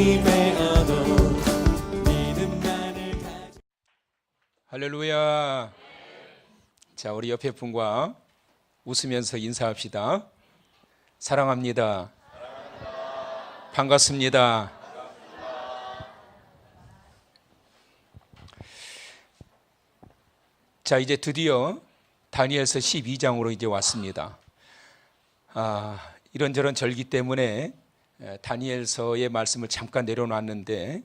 하나님의 언어 믿음만을 할렐루야. 자, 우리 옆에 분과 웃으면서 인사합시다. 사랑합니다. 반갑습니다. 자, 이제 드디어 다니엘서 12장으로 이제 왔습니다. 이런저런 절기 때문에 다니엘서의 말씀을 잠깐 내려놨는데,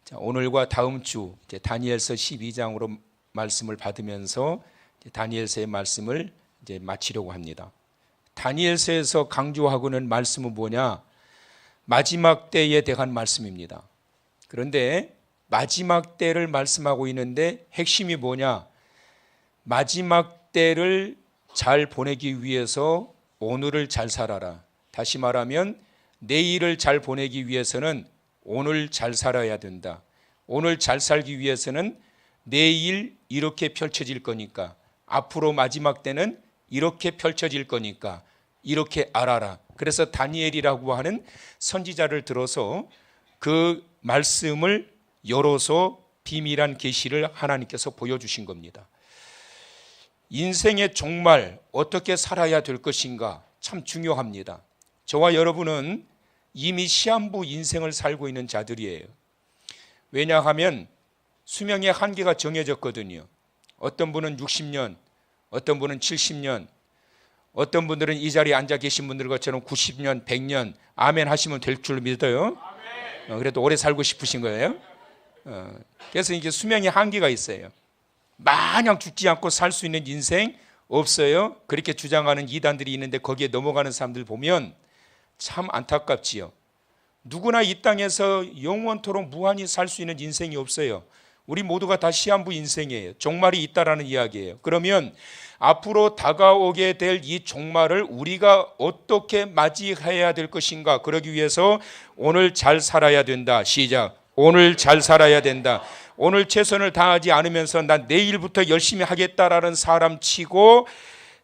자, 오늘과 다음 주 이제 다니엘서 12장으로 말씀을 받으면서 이제 다니엘서의 말씀을 이제 마치려고 합니다. 다니엘서에서 강조하고는 말씀은 뭐냐? 마지막 때에 대한 말씀입니다. 그런데 마지막 때를 말씀하고 있는데 핵심이 뭐냐? 마지막 때를 잘 보내기 위해서 오늘을 잘 살아라. 다시 말하면 내일을 잘 보내기 위해서는 오늘 잘 살아야 된다. 오늘 잘 살기 위해서는 내일 이렇게 펼쳐질 거니까, 앞으로 마지막 때는 이렇게 펼쳐질 거니까 이렇게 알아라. 그래서 다니엘이라고 하는 선지자를 들어서 그 말씀을 열어서 비밀한 계시를 하나님께서 보여주신 겁니다. 인생의 종말, 어떻게 살아야 될 것인가 참 중요합니다. 저와 여러분은 이미 시한부 인생을 살고 있는 자들이에요. 왜냐하면 수명의 한계가 정해졌거든요. 어떤 분은 60년, 어떤 분은 70년, 어떤 분들은 이 자리에 앉아 계신 분들 것처럼 90년, 100년 아멘 하시면 될 줄 믿어요. 그래도 오래 살고 싶으신 거예요. 그래서 이게 수명의 한계가 있어요. 마냥 죽지 않고 살 수 있는 인생 없어요. 그렇게 주장하는 이단들이 있는데 거기에 넘어가는 사람들 보면 참 안타깝지요. 누구나 이 땅에서 영원토록 무한히 살 수 있는 인생이 없어요. 우리 모두가 다 시한부 인생이에요. 종말이 있다라는 이야기예요. 그러면 앞으로 다가오게 될 이 종말을 우리가 어떻게 맞이해야 될 것인가? 그러기 위해서 오늘 잘 살아야 된다. 시작. 오늘 잘 살아야 된다. 오늘 최선을 다하지 않으면서 난 내일부터 열심히 하겠다라는 사람 치고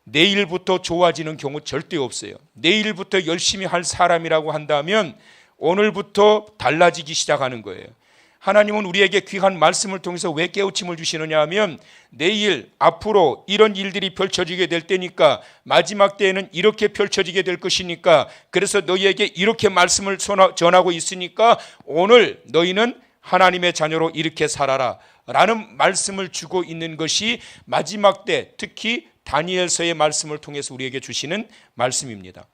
내일부터 좋아지는 경우 절대 없어요. 내일부터 열심히 할 사람이라고 한다면 오늘부터 달라지기 시작하는 거예요. 하나님은 우리에게 귀한 말씀을 통해서 왜 깨우침을 주시느냐 하면 내일 앞으로 이런 일들이 펼쳐지게 될 때니까, 마지막 때에는 이렇게 펼쳐지게 될 것이니까, 그래서 너희에게 이렇게 말씀을 전하고 있으니까 오늘 너희는 하나님의 자녀로 이렇게 살아라 라는 말씀을 주고 있는 것이 마지막 때, 특히 다니엘서의 말씀을 통해서 우리에게 주시는 말씀입니다.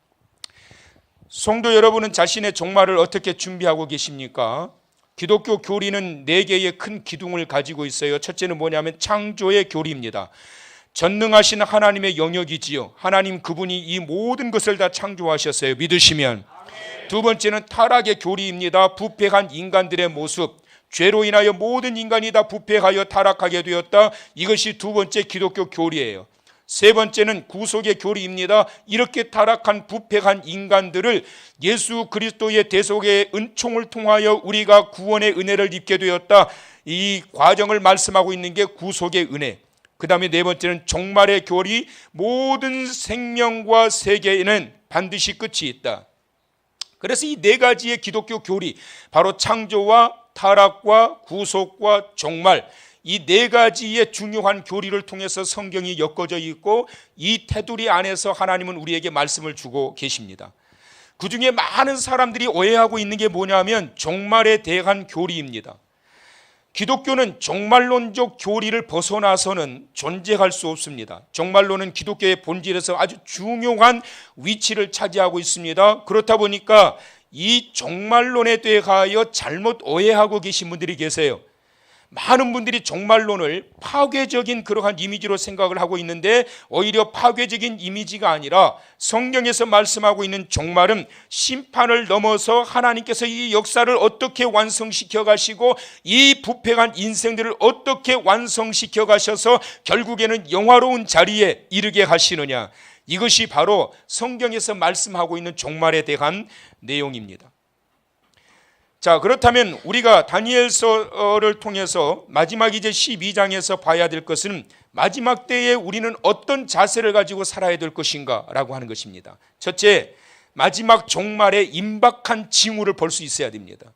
성도 여러분은 자신의 종말을 어떻게 준비하고 계십니까? 기독교 교리는 4개의 큰 기둥을 가지고 있어요. 첫째는 뭐냐면 창조의 교리입니다. 전능하신 하나님의 영역이지요. 하나님 그분이 이 모든 것을 다 창조하셨어요. 믿으시면. 두 번째는 타락의 교리입니다. 부패한 인간들의 모습, 죄로 인하여 모든 인간이 다 부패하여 타락하게 되었다. 이것이 두 번째 기독교 교리예요. 세 번째는 구속의 교리입니다. 이렇게 타락한 부패한 인간들을 예수 그리스도의 대속의 은총을 통하여 우리가 구원의 은혜를 입게 되었다. 이 과정을 말씀하고 있는 게 구속의 은혜. 그 다음에 네 번째는 종말의 교리, 모든 생명과 세계에는 반드시 끝이 있다. 그래서 이 4가지의 기독교 교리, 바로 창조와 타락과 구속과 종말, 이 4가지의 중요한 교리를 통해서 성경이 엮어져 있고, 이 테두리 안에서 하나님은 우리에게 말씀을 주고 계십니다. 그 중에 많은 사람들이 오해하고 있는 게 뭐냐면 종말에 대한 교리입니다. 기독교는 종말론적 교리를 벗어나서는 존재할 수 없습니다. 종말론은 기독교의 본질에서 아주 중요한 위치를 차지하고 있습니다. 그렇다 보니까 이 종말론에 대하여 잘못 오해하고 계신 분들이 계세요. 많은 분들이 종말론을 파괴적인 그러한 이미지로 생각을 하고 있는데, 오히려 파괴적인 이미지가 아니라 성경에서 말씀하고 있는 종말은 심판을 넘어서 하나님께서 이 역사를 어떻게 완성시켜 가시고 이 부패한 인생들을 어떻게 완성시켜 가셔서 결국에는 영화로운 자리에 이르게 하시느냐, 이것이 바로 성경에서 말씀하고 있는 종말에 대한 내용입니다. 자, 그렇다면 우리가 다니엘서를 통해서 마지막 이제 12장에서 봐야 될 것은 마지막 때에 우리는 어떤 자세를 가지고 살아야 될 것인가 라고 하는 것입니다. 첫째, 마지막 종말의 임박한 징후를 볼 수 있어야 됩니다.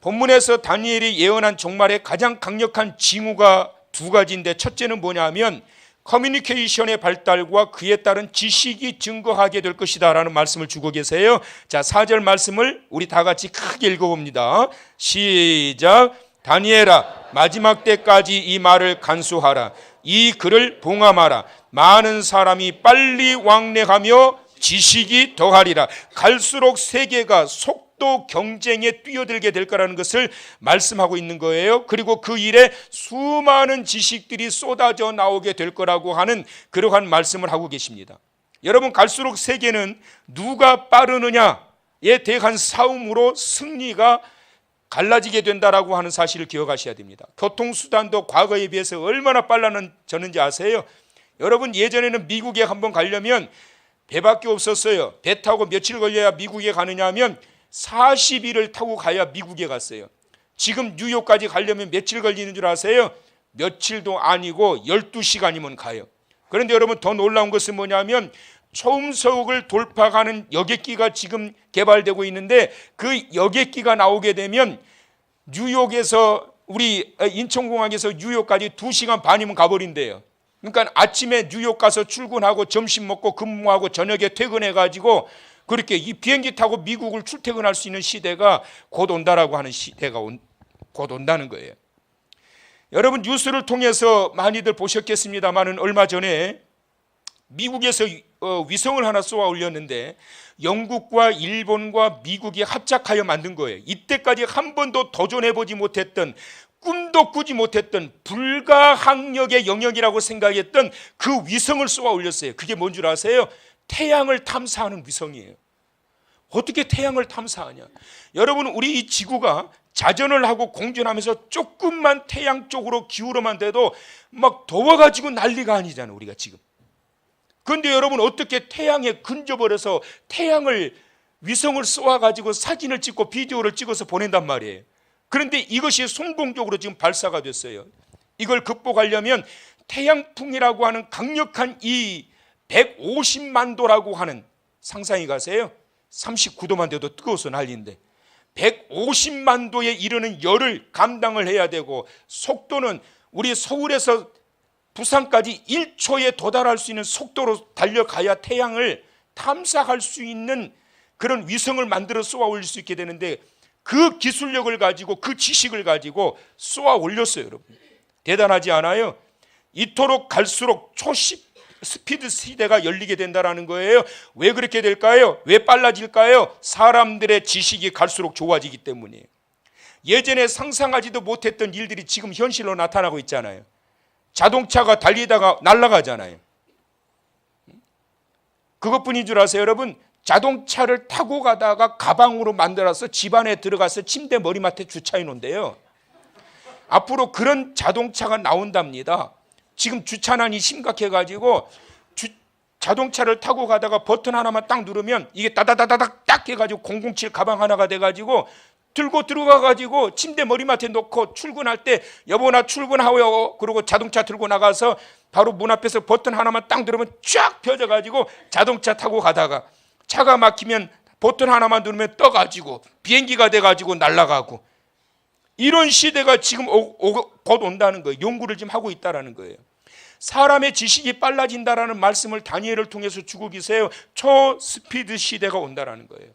본문에서 다니엘이 예언한 종말의 가장 강력한 징후가 두 가지인데, 첫째는 뭐냐면 커뮤니케이션의 발달과 그에 따른 지식이 증거하게 될 것이다 라는 말씀을 주고 계세요. 자, 4절 말씀을 우리 다 같이 크게 읽어봅니다. 시작. 다니엘아, 마지막 때까지 이 말을 간수하라. 이 글을 봉함하라. 많은 사람이 빨리 왕래하며 지식이 더하리라. 갈수록 세계가 속도 경쟁에 뛰어들게 될 거라는 것을 말씀하고 있는 거예요. 그리고 그 일에 수많은 지식들이 쏟아져 나오게 될 거라고 하는 그러한 말씀을 하고 계십니다. 여러분, 갈수록 세계는 누가 빠르느냐에 대한 싸움으로 승리가 갈라지게 된다라고 하는 사실을 기억하셔야 됩니다. 교통수단도 과거에 비해서 얼마나 빨라졌는지 아세요? 여러분, 예전에는 미국에 한번 가려면 배밖에 없었어요. 배 타고 며칠 걸려야 미국에 가느냐 하면 40일을 타고 가야 미국에 갔어요. 지금 뉴욕까지 가려면 며칠 걸리는 줄 아세요? 며칠도 아니고 12시간이면 가요. 그런데 여러분, 더 놀라운 것은 뭐냐면 초음속을 돌파하는 여객기가 지금 개발되고 있는데, 그 여객기가 나오게 되면 뉴욕에서, 우리 인천공항에서 뉴욕까지 2시간 반이면 가버린대요. 그러니까 아침에 뉴욕 가서 출근하고 점심 먹고 근무하고 저녁에 퇴근해가지고 그렇게 이 비행기 타고 미국을 출퇴근할 수 있는 시대가 곧 온다라고 하는 시대가 곧 온다는 거예요. 여러분, 뉴스를 통해서 많이들 보셨겠습니다만은 얼마 전에 미국에서 위성을 하나 쏘아 올렸는데 영국과 일본과 미국이 합작하여 만든 거예요. 이때까지 한 번도 도전해보지 못했던, 꿈도 꾸지 못했던 불가항력의 영역이라고 생각했던 그 위성을 쏘아 올렸어요. 그게 뭔 줄 아세요? 태양을 탐사하는 위성이에요. 어떻게 태양을 탐사하냐? 여러분, 우리 이 지구가 자전을 하고 공전하면서 조금만 태양 쪽으로 기울어만 돼도 막 더워가지고 난리가 아니잖아요, 우리가 지금. 그런데 여러분, 어떻게 태양에 근접을 태양을 위성을 쏘아가지고 사진을 찍고 비디오를 찍어서 보낸단 말이에요. 그런데 이것이 성공적으로 지금 발사가 됐어요. 이걸 극복하려면 태양풍이라고 하는 강력한 이 150만 도라고 하는, 상상이 가세요? 39도만 돼도 뜨거워서 난리인데 150만 도에 이르는 열을 감당을 해야 되고, 속도는 우리 서울에서 부산까지 1초에 도달할 수 있는 속도로 달려가야 태양을 탐사할 수 있는 그런 위성을 만들어 쏘아 올릴 수 있게 되는데, 그 기술력을 가지고, 그 지식을 가지고 쏘아 올렸어요. 여러분, 대단하지 않아요? 이토록 갈수록 스피드 시대가 열리게 된다는 거예요. 왜 그렇게 될까요? 왜 빨라질까요? 사람들의 지식이 갈수록 좋아지기 때문이에요. 예전에 상상하지도 못했던 일들이 지금 현실로 나타나고 있잖아요. 자동차가 달리다가 날아가잖아요. 그것뿐인 줄 아세요, 여러분? 자동차를 타고 가다가 가방으로 만들어서 집 안에 들어가서 침대 머리맡에 주차해 놓은데요. 앞으로 그런 자동차가 나온답니다. 지금 주차난이 심각해가지고 자동차를 타고 가다가 버튼 하나만 딱 누르면 이게 따다다다닥 딱 해가지고 007 가방 하나가 돼가지고 들고 들어가가지고 침대 머리맡에 놓고 출근할 때 여보 나 출근하고요, 그리고 자동차 들고 나가서 바로 문 앞에서 버튼 하나만 딱 누르면 쫙 펴져가지고 자동차 타고 가다가 차가 막히면 버튼 하나만 누르면 떠가지고 비행기가 돼가지고 날아가고, 이런 시대가 지금 곧 온다는 거예요. 연구를 지금 하고 있다는 거예요. 사람의 지식이 빨라진다라는 말씀을 다니엘을 통해서 주고 계세요. 초스피드 시대가 온다는 거예요.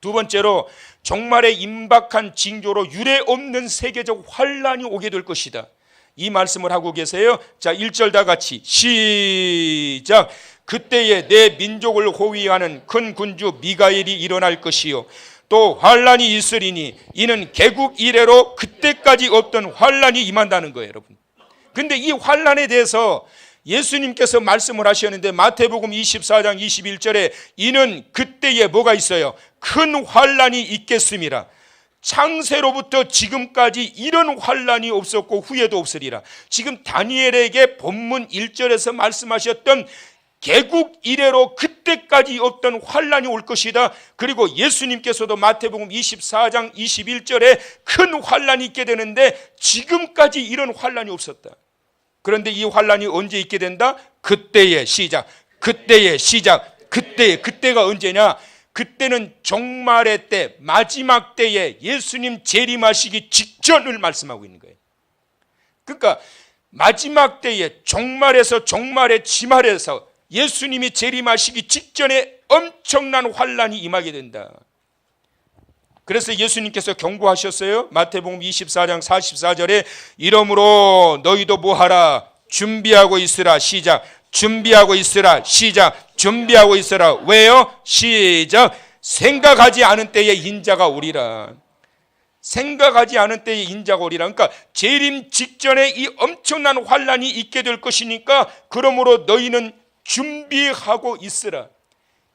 두 번째로, 종말의 임박한 징조로 유례없는 세계적 환란이 오게 될 것이다, 이 말씀을 하고 계세요. 자, 1절 다 같이 시작. 그때에 내 민족을 호위하는 큰 군주 미가엘이 일어날 것이요, 또 환란이 있으리니 이는 개국 이래로 그때까지 없던 환란이 임한다는 거예요, 여러분. 근데 이 환란에 대해서 예수님께서 말씀을 하셨는데, 마태복음 24장 21절에 이는 그때에 뭐가 있어요? 큰 환란이 있겠음이라. 창세로부터 지금까지 이런 환란이 없었고 후에도 없으리라. 지금 다니엘에게 본문 1절에서 말씀하셨던 개국 이래로 그때까지 없던 환란이 올 것이다. 그리고 예수님께서도 마태복음 24장 21절에 큰 환란이 있게 되는데 지금까지 이런 환란이 없었다. 그런데 이 환란이 언제 있게 된다? 그때의 시작. 그때의 시작. 그때가 언제냐? 그때는 종말의 때, 마지막 때에 예수님 재림하시기 직전을 말씀하고 있는 거예요. 그러니까 마지막 때에 종말에서 종말의 지말에서 예수님이 재림하시기 직전에 엄청난 환란이 임하게 된다. 그래서 예수님께서 경고하셨어요. 마태복음 24장 44절에 이러므로 너희도 뭐하라? 준비하고 있으라. 시작. 준비하고 있으라. 시작. 준비하고 있으라. 왜요? 시작. 생각하지 않은 때에 인자가 오리라. 생각하지 않은 때에 인자가 오리라. 그러니까 재림 직전에 이 엄청난 환란이 있게 될 것이니까 그러므로 너희는 준비하고 있으라.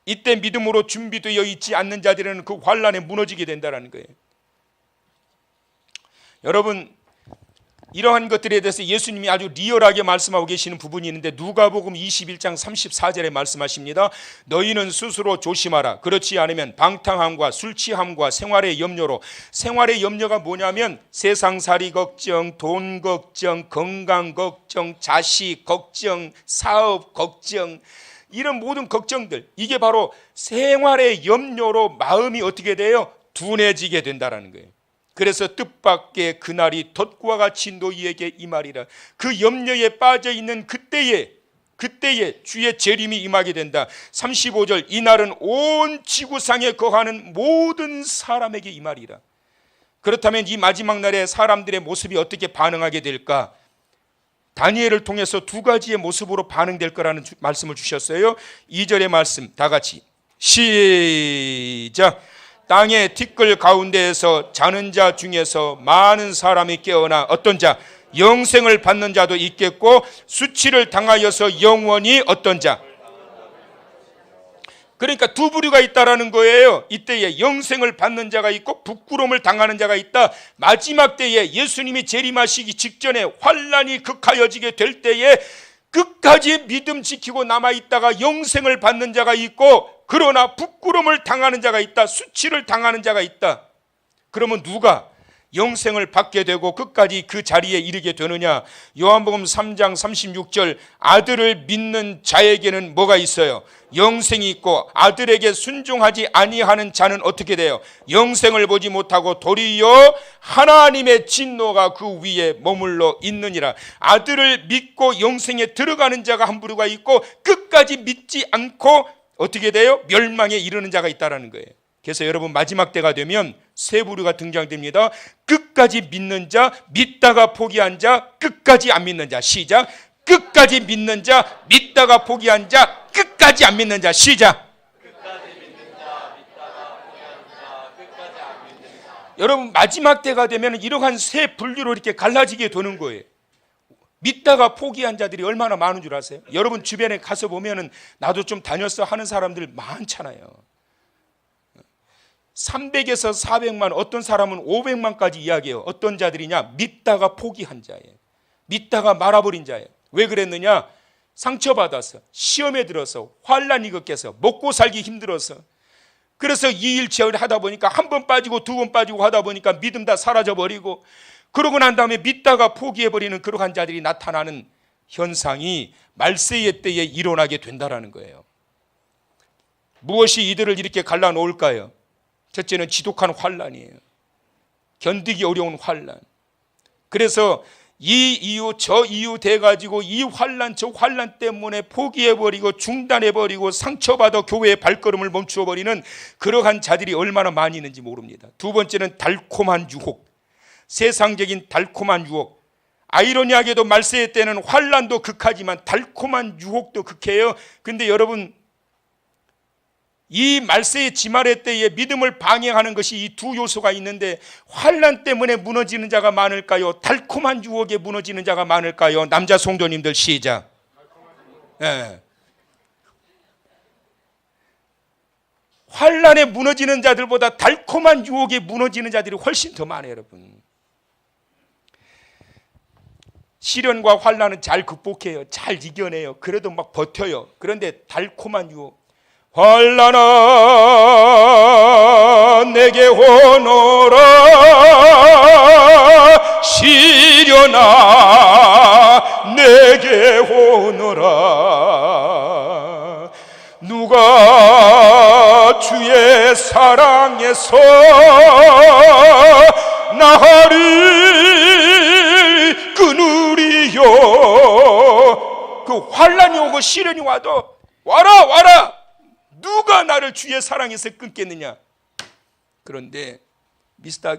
이때 믿음으로 준비되어 있지 않는 자들은 그 환란에 무너지게 된다는 거예요. 여러분, 이러한 것들에 대해서 예수님이 아주 리얼하게 말씀하고 계시는 부분이 있는데 누가복음 21장 34절에 말씀하십니다. 너희는 스스로 조심하라. 그렇지 않으면 방탕함과 술취함과 생활의 염려로, 생활의 염려가 뭐냐면 세상살이 걱정, 돈 걱정, 건강 걱정, 자식 걱정, 사업 걱정, 이런 모든 걱정들, 이게 바로 생활의 염려로 마음이 어떻게 돼요? 둔해지게 된다는 거예요. 그래서 뜻밖의 그날이 덫과 같이 너희에게 임하리라. 그 염려에 빠져 있는 그때에 주의 재림이 임하게 된다. 35절, 이날은 온 지구상에 거하는 모든 사람에게 임하리라. 그렇다면 이 마지막 날에 사람들의 모습이 어떻게 반응하게 될까? 다니엘을 통해서 두 가지의 모습으로 반응될 거라는 말씀을 주셨어요. 2절의 말씀 다 같이 시작. 땅의 티끌 가운데에서 자는 자 중에서 많은 사람이 깨어나 어떤 자? 영생을 받는 자도 있겠고 수치를 당하여서 영원히 어떤 자? 그러니까 두 부류가 있다라는 거예요. 이때에 영생을 받는 자가 있고 부끄러움을 당하는 자가 있다. 마지막 때에 예수님이 재림하시기 직전에 환란이 극하여지게 될 때에 끝까지 믿음 지키고 남아있다가 영생을 받는 자가 있고 그러나 부끄러움을 당하는 자가 있다. 수치를 당하는 자가 있다. 그러면 누가 영생을 받게 되고 끝까지 그 자리에 이르게 되느냐? 요한복음 3장 36절, 아들을 믿는 자에게는 뭐가 있어요? 영생이 있고 아들에게 순종하지 아니하는 자는 어떻게 돼요? 영생을 보지 못하고 도리어 하나님의 진노가 그 위에 머물러 있느니라. 아들을 믿고 영생에 들어가는 자가 한 부류가 있고 끝까지 믿지 않고 어떻게 돼요? 멸망에 이르는 자가 있다는 거예요. 그래서 여러분 마지막 때가 되면 세 부류가 등장됩니다. 끝까지 믿는 자, 믿다가 포기한 자, 끝까지 안 믿는 자. 시작. 끝까지 믿는 자, 믿다가 포기한 자, 끝까지 안 믿는 자. 시작. 끝까지 믿는 자, 믿다가 포기하는 자, 끝까지 안 믿는 자. 여러분 마지막 때가 되면 이러한 세 분류로 이렇게 갈라지게 되는 거예요. 믿다가 포기한 자들이 얼마나 많은 줄 아세요? 여러분 주변에 가서 보면은 나도 좀 다녔어 하는 사람들 많잖아요. 300에서 400만, 어떤 사람은 500만까지 이야기해요. 어떤 자들이냐? 믿다가 포기한 자예요. 믿다가 말아버린 자예요. 왜 그랬느냐? 상처받아서, 시험에 들어서, 환난이 겪어서, 먹고 살기 힘들어서. 그래서 이일체를 하다 보니까 한 번 빠지고 두 번 빠지고 하다 보니까 믿음 다 사라져버리고, 그러고 난 다음에 믿다가 포기해버리는 그러한 자들이 나타나는 현상이 말세의 때에 일어나게 된다는 거예요. 무엇이 이들을 이렇게 갈라놓을까요? 첫째는 지독한 환란이에요. 견디기 어려운 환란. 그래서 이 이유 저 이유 돼가지고 이 환란 저 환란 때문에 포기해버리고 중단해버리고 상처받아 교회의 발걸음을 멈추어버리는 그러한 자들이 얼마나 많이 있는지 모릅니다. 두 번째는 달콤한 유혹. 세상적인 달콤한 유혹. 아이러니하게도 말세의 때는 환란도 극하지만 달콤한 유혹도 극해요. 근데 여러분 이 말세의 지말의 때에 믿음을 방해하는 것이 이 두 요소가 있는데 환난 때문에 무너지는 자가 많을까요? 달콤한 유혹에 무너지는 자가 많을까요? 남자 성도님들 시작. 네. 환난에 무너지는 자들보다 달콤한 유혹에 무너지는 자들이 훨씬 더 많아요, 여러분. 시련과 환난은 잘 극복해요. 잘 이겨내요. 그래도 막 버텨요. 그런데 달콤한 유혹. 환난아 내게 오너라 시련아 내게 오너라 누가 주의 나의 사랑에서 나를 끊으리요. 그 환난이 오고 시련이 와도 와라 와라, 누가 나를 주의 사랑에서 끊겠느냐. 그런데 미스터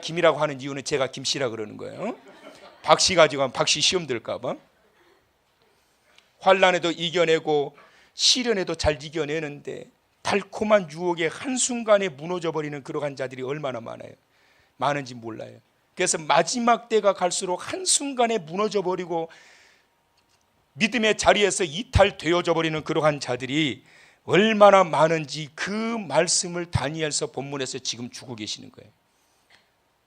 김이라고 하는 이유는 제가 김씨라 그러는 거예요. 박씨 가지고 하면 박씨 시험 들까 봐. 환난에도 이겨내고 시련에도 잘 이겨내는데 달콤한 유혹에 한순간에 무너져 버리는 그러한 자들이 얼마나 많아요. 많은지 몰라요. 그래서 마지막 때가 갈수록 한순간에 무너져 버리고 믿음의 자리에서 이탈되어져 버리는 그러한 자들이 얼마나 많은지 그 말씀을 다니엘서 본문에서 지금 주고 계시는 거예요.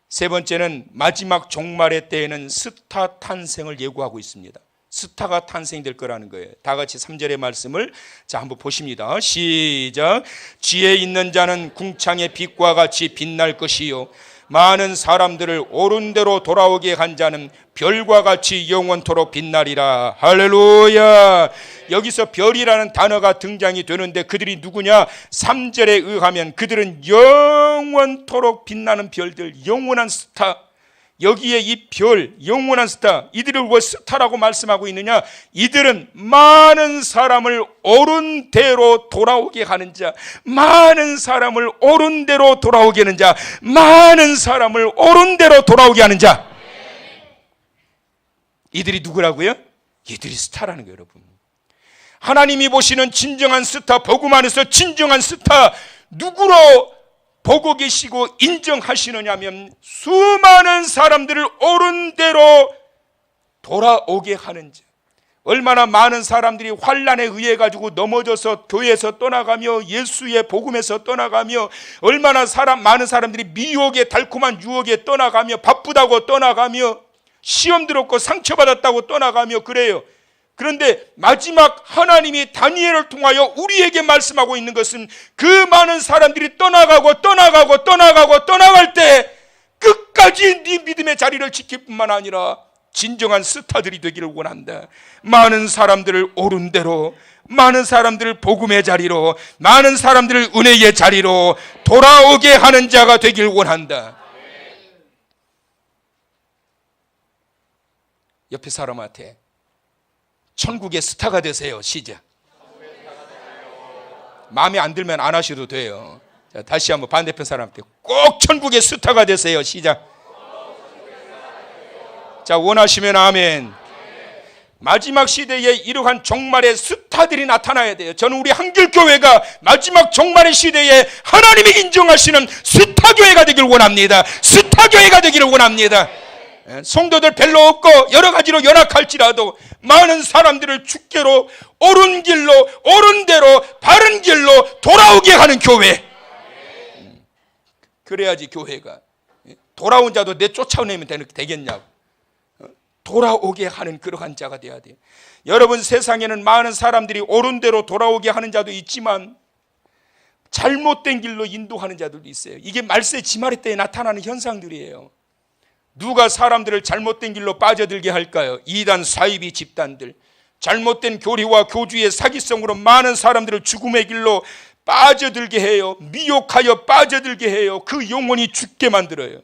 세 번째는 마지막 종말의 때에는 스타 탄생을 예고하고 있습니다. 스타가 탄생될 거라는 거예요. 다 같이 3절의 말씀을 자 한번 보십니다. 시작. 지혜 있는 자는 궁창의 빛과 같이 빛날 것이요, 많은 사람들을 옳은 대로 돌아오게 한 자는 별과 같이 영원토록 빛나리라. 할렐루야. 여기서 별이라는 단어가 등장이 되는데 그들이 누구냐? 3절에 의하면 그들은 영원토록 빛나는 별들, 영원한 스타. 여기에 이 별, 영원한 스타, 이들을 왜 스타라고 말씀하고 있느냐? 이들은 많은 사람을 옳은 대로 돌아오게 하는 자, 많은 사람을 옳은 대로 돌아오게 하는 자, 많은 사람을 옳은 대로 돌아오게 하는 자. 이들이 누구라고요? 이들이 스타라는 거예요, 여러분. 하나님이 보시는 진정한 스타, 복음 안에서 진정한 스타, 누구로 보고 계시고 인정하시느냐면 수많은 사람들을 옳은 대로 돌아오게 하는 자. 얼마나 많은 사람들이 환난에 의해 가지고 넘어져서 교회에서 떠나가며 예수의 복음에서 떠나가며, 얼마나 많은 사람들이 미혹에, 달콤한 유혹에 떠나가며, 바쁘다고 떠나가며, 시험 들었고 상처받았다고 떠나가며 그래요. 그런데 마지막 하나님이 다니엘을 통하여 우리에게 말씀하고 있는 것은 그 많은 사람들이 떠나갈 때 끝까지 네 믿음의 자리를 지킬 뿐만 아니라 진정한 스타들이 되기를 원한다. 많은 사람들을 옳은 대로, 많은 사람들을 복음의 자리로, 많은 사람들을 은혜의 자리로 돌아오게 하는 자가 되길 원한다. 옆에 사람한테 천국의 스타가 되세요. 시작. 마음에 안 들면 안 하셔도 돼요. 자, 다시 한번 반대편 사람한테 꼭 천국의 스타가 되세요. 시작. 자, 원하시면 아멘. 마지막 시대에 이러한 종말의 스타들이 나타나야 돼요. 저는 우리 한길교회가 마지막 종말의 시대에 하나님이 인정하시는 스타교회가 되길 원합니다. 스타교회가 되기를 원합니다. 성도들 별로 없고 여러 가지로 연약할지라도 많은 사람들을 주께로, 옳은 길로, 옳은 대로, 바른 길로 돌아오게 하는 교회. 그래야지 교회가. 돌아온 자도 내 쫓아내면 되겠냐고. 돌아오게 하는 그러한 자가 되어야 돼요. 여러분, 세상에는 많은 사람들이 옳은 대로 돌아오게 하는 자도 있지만 잘못된 길로 인도하는 자들도 있어요. 이게 말세 지마리 때에 나타나는 현상들이에요. 누가 사람들을 잘못된 길로 빠져들게 할까요? 이단 사이비 집단들, 잘못된 교리와 교주의 사기성으로 많은 사람들을 죽음의 길로 빠져들게 해요. 미혹하여 빠져들게 해요. 그 영혼이 죽게 만들어요.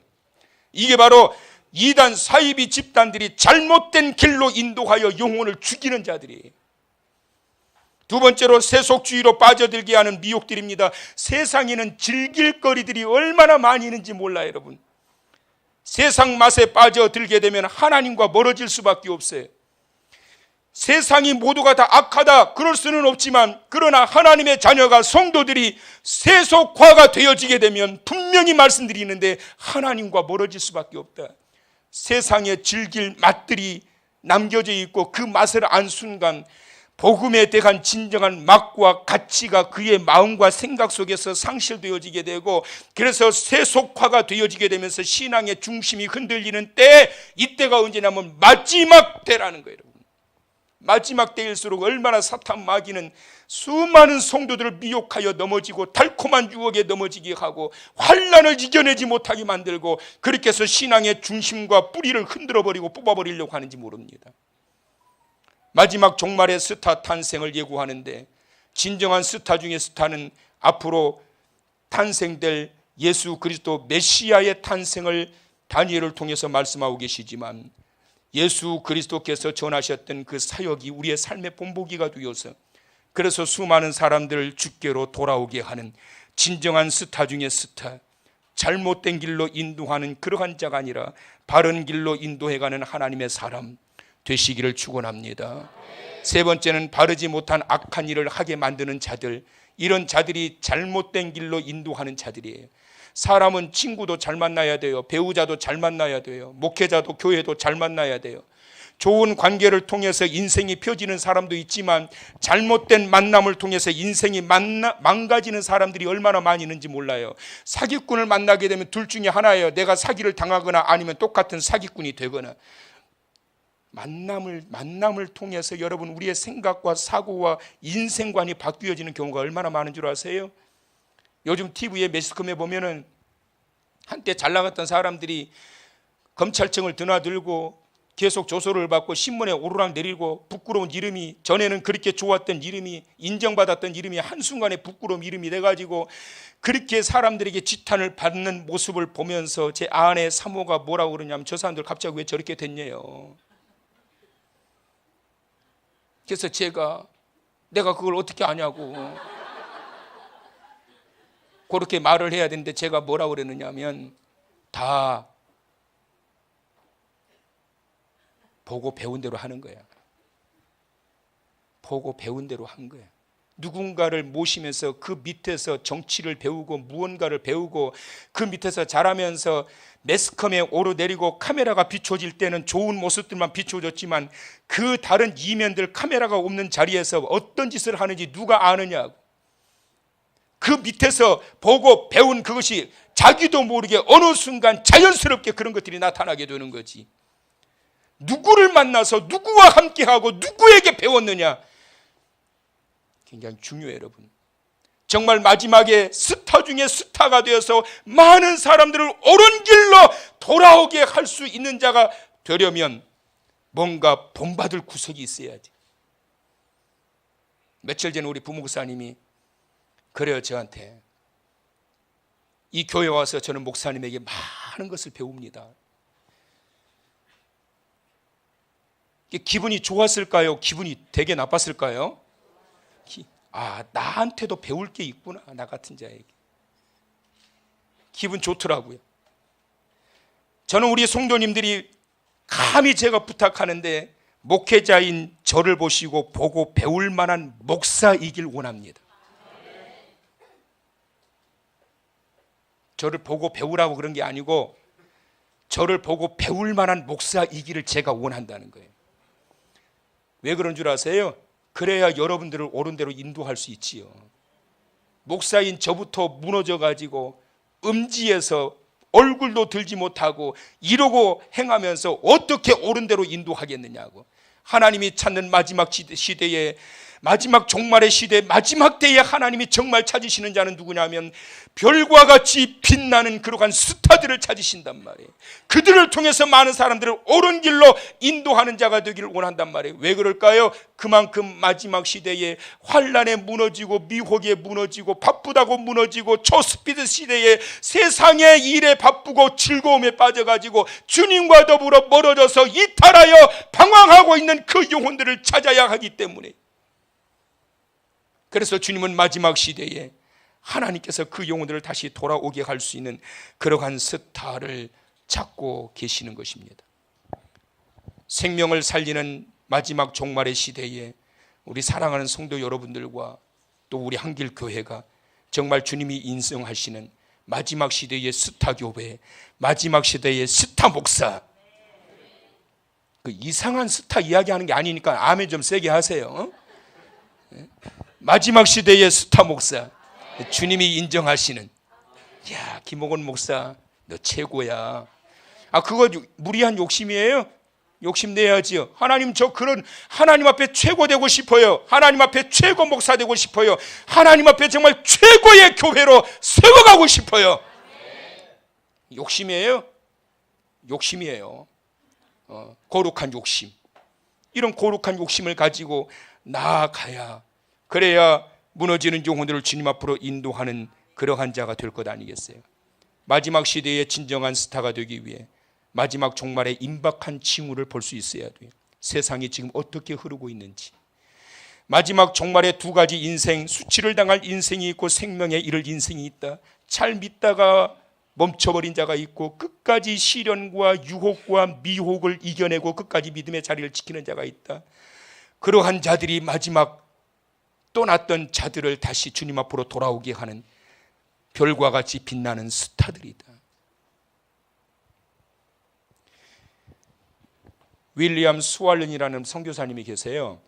이게 바로 이단 사이비 집단들이 잘못된 길로 인도하여 영혼을 죽이는 자들이에요. 두 번째로 세속주의로 빠져들게 하는 미혹들입니다. 세상에는 즐길 거리들이 얼마나 많이 있는지 몰라요, 여러분. 세상 맛에 빠져들게 되면 하나님과 멀어질 수밖에 없어요. 세상이 모두가 다 악하다 그럴 수는 없지만, 그러나 하나님의 자녀가, 성도들이 세속화가 되어지게 되면 분명히 말씀드리는데 하나님과 멀어질 수밖에 없다. 세상에 즐길 맛들이 남겨져 있고 그 맛을 안 순간 복음에 대한 진정한 맛과 가치가 그의 마음과 생각 속에서 상실되어지게 되고, 그래서 세속화가 되어지게 되면서 신앙의 중심이 흔들리는 때, 이때가 언제냐면 마지막 때라는 거예요. 마지막 때일수록 얼마나 사탄 마귀는 수많은 성도들을 미혹하여 넘어지고 달콤한 유혹에 넘어지게 하고 환난을 이겨내지 못하게 만들고, 그렇게 해서 신앙의 중심과 뿌리를 흔들어버리고 뽑아버리려고 하는지 모릅니다. 마지막 종말의 스타 탄생을 예고하는데, 진정한 스타 중의 스타는 앞으로 탄생될 예수 그리스도 메시아의 탄생을 다니엘을 통해서 말씀하고 계시지만, 예수 그리스도께서 전하셨던 그 사역이 우리의 삶의 본보기가 되어서, 그래서 수많은 사람들을 주께로 돌아오게 하는 진정한 스타 중의 스타, 잘못된 길로 인도하는 그러한 자가 아니라 바른 길로 인도해가는 하나님의 사람 되시기를 축원합니다. 세 번째는 바르지 못한 악한 일을 하게 만드는 자들, 이런 자들이 잘못된 길로 인도하는 자들이에요. 사람은 친구도 잘 만나야 돼요. 배우자도 잘 만나야 돼요. 목회자도 교회도 잘 만나야 돼요. 좋은 관계를 통해서 인생이 펴지는 사람도 있지만, 잘못된 만남을 통해서 인생이 망가지는 사람들이 얼마나 많이 있는지 몰라요. 사기꾼을 만나게 되면 둘 중에 하나예요. 내가 사기를 당하거나 아니면 똑같은 사기꾼이 되거나. 만남을 통해서 여러분, 우리의 생각과 사고와 인생관이 바뀌어지는 경우가 얼마나 많은 줄 아세요? 요즘 TV에 매스컴에 보면은 한때 잘 나갔던 사람들이 검찰청을 드나들고 계속 조소를 받고 신문에 오르락 내리고, 부끄러운 이름이, 전에는 그렇게 좋았던 이름이, 인정받았던 이름이 한순간에 부끄러운 이름이 돼가지고 그렇게 사람들에게 지탄을 받는 모습을 보면서 제 아내 사모가 뭐라고 그러냐면, 저 사람들 갑자기 왜 저렇게 됐냐요. 그래서 내가 그걸 어떻게 아냐고 그렇게 말을 해야 되는데, 제가 뭐라고 그랬느냐면, 다 보고 배운 대로 하는 거야. 보고 배운 대로 한 거야. 누군가를 모시면서 그 밑에서 정치를 배우고 무언가를 배우고, 그 밑에서 자라면서 매스컴에 오르내리고 카메라가 비춰질 때는 좋은 모습들만 비춰졌지만, 그 다른 이면들, 카메라가 없는 자리에서 어떤 짓을 하는지 누가 아느냐고. 그 밑에서 보고 배운 그것이 자기도 모르게 어느 순간 자연스럽게 그런 것들이 나타나게 되는 거지. 누구를 만나서 누구와 함께하고 누구에게 배웠느냐, 굉장히 중요해요. 여러분, 정말 마지막에 스타 중에 스타가 되어서 많은 사람들을 옳은 길로 돌아오게 할 수 있는 자가 되려면 뭔가 본받을 구석이 있어야지. 며칠 전에 우리 부목사님이 그래요, 저한테 이 교회 와서 저는 목사님에게 많은 것을 배웁니다. 기분이 좋았을까요? 기분이 되게 나빴을까요? 나한테도 배울 게 있구나, 나 같은 자에게. 기분 좋더라고요. 저는 우리 성도님들이 감히 제가 부탁하는데, 목회자인 저를 보고 배울 만한 목사이길 원합니다. 저를 보고 배우라고 그런 게 아니고, 저를 보고 배울 만한 목사이기를 제가 원한다는 거예요. 왜 그런 줄 아세요? 그래야 여러분들을 옳은 대로 인도할 수 있지요. 목사인 저부터 무너져가지고 음지에서 얼굴도 들지 못하고 이러고 행하면서 어떻게 옳은 대로 인도하겠느냐고. 하나님이 찾는 마지막 시대에, 마지막 종말의 시대, 마지막 때에 하나님이 정말 찾으시는 자는 누구냐면, 별과 같이 빛나는 그러한 스타들을 찾으신단 말이에요. 그들을 통해서 많은 사람들을 옳은 길로 인도하는 자가 되기를 원한단 말이에요. 왜 그럴까요? 그만큼 마지막 시대에 환난에 무너지고 미혹에 무너지고 바쁘다고 무너지고 초스피드 시대에 세상의 일에 바쁘고 즐거움에 빠져가지고 주님과 더불어 멀어져서 이탈하여 방황하고 있는 그 영혼들을 찾아야 하기 때문에, 그래서 주님은 마지막 시대에 하나님께서 그 영혼들을 다시 돌아오게 할 수 있는 그러한 스타를 찾고 계시는 것입니다. 생명을 살리는 마지막 종말의 시대에 우리 사랑하는 성도 여러분들과 또 우리 한길교회가 정말 주님이 인정하시는 마지막 시대의 스타 교회, 마지막 시대의 스타 목사, 그 이상한 스타 이야기하는 게 아니니까 아멘 좀 세게 하세요. 마지막 시대의 스타 목사, 주님이 인정하시는, 야, 김옥원 목사 너 최고야. 그거 무리한 욕심이에요? 욕심내야지요. 하나님, 저 그런 하나님 앞에 최고 되고 싶어요. 하나님 앞에 최고 목사 되고 싶어요. 하나님 앞에 정말 최고의 교회로 세워가고 싶어요. 욕심이에요? 욕심이에요. 거룩한 욕심. 이런 거룩한 욕심을 가지고 나아가야, 그래야 무너지는 영혼들을 주님 앞으로 인도하는 그러한 자가 될 것 아니겠어요? 마지막 시대의 진정한 스타가 되기 위해 마지막 종말의 임박한 징후를 볼 수 있어야 돼요. 세상이 지금 어떻게 흐르고 있는지. 마지막 종말의 두 가지 인생, 수치를 당할 인생이 있고 생명에 이를 인생이 있다. 잘 믿다가 멈춰버린 자가 있고 끝까지 시련과 유혹과 미혹을 이겨내고 끝까지 믿음의 자리를 지키는 자가 있다. 그러한 자들이 마지막 떠났던 자들을 다시 주님 앞으로 돌아오게 하는 별과 같이 빛나는 스타들이다. 윌리엄 스왈런이라는 선교사님이 계세요.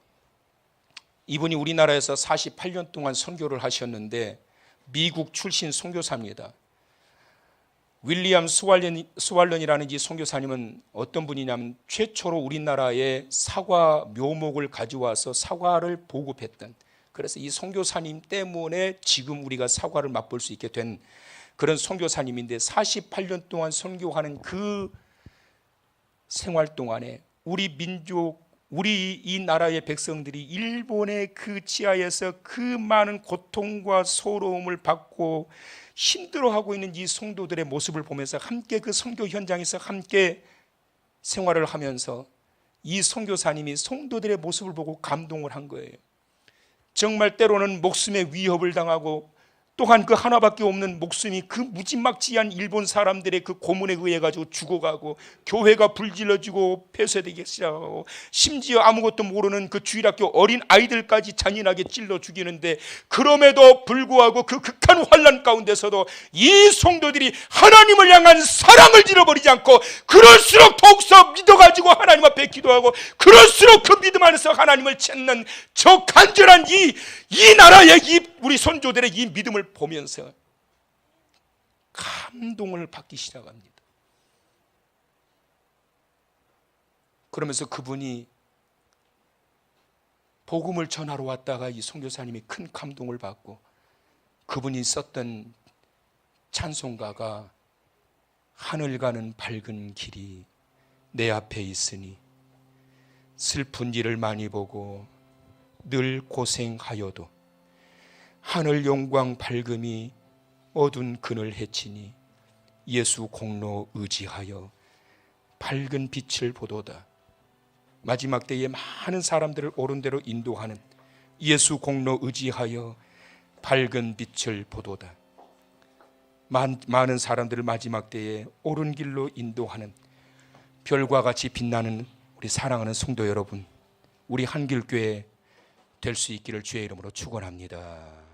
이분이 우리나라에서 48년 동안 선교를 하셨는데 미국 출신 선교사입니다. 윌리엄 스왈런이라는 이 선교사님은 어떤 분이냐면 최초로 우리나라에 사과 묘목을 가져와서 사과를 보급했던, 그래서 이 선교사님 때문에 지금 우리가 사과를 맛볼 수 있게 된 그런 선교사님인데, 48년 동안 선교하는 그 생활 동안에 우리 민족, 우리 이 나라의 백성들이 일본의 그 지하에서 그 많은 고통과 서러움을 받고 힘들어하고 있는 이 성도들의 모습을 보면서 함께 그 선교 현장에서 함께 생활을 하면서 이 선교사님이 성도들의 모습을 보고 감동을 한 거예요. 정말 때로는 목숨의 위협을 당하고 또한 그 하나밖에 없는 목숨이 그 무지막지한 일본 사람들의 그 고문에 의해 가지고 죽어가고 교회가 불질러지고 폐쇄되기 시작하고 심지어 아무것도 모르는 그 주일학교 어린 아이들까지 잔인하게 찔러 죽이는데, 그럼에도 불구하고 그 극한 환난 가운데서도 이 성도들이 하나님을 향한 사랑을 잃어버리지 않고 그럴수록 더욱더 믿어가지고 하나님 앞에 기도하고 그럴수록 그 믿음 안에서 하나님을 찾는 저 간절한 이 나라의 우리 선조들의 이 믿음을 보면서 감동을 받기 시작합니다. 그러면서 그분이 복음을 전하러 왔다가 이 선교사님이 큰 감동을 받고 그분이 썼던 찬송가가 하늘 가는 밝은 길이 내 앞에 있으니 슬픈 일을 많이 보고 늘 고생하여도 하늘 영광 밝음이 어두운 그늘 해치니 예수 공로 의지하여 밝은 빛을 보도다. 마지막 때에 많은 사람들을 옳은 대로 인도하는 예수 공로 의지하여 밝은 빛을 보도다. 많은 사람들을 마지막 때에 옳은 길로 인도하는 별과 같이 빛나는 우리 사랑하는 성도 여러분, 우리 한길교회 될 수 있기를 주의 이름으로 축원합니다.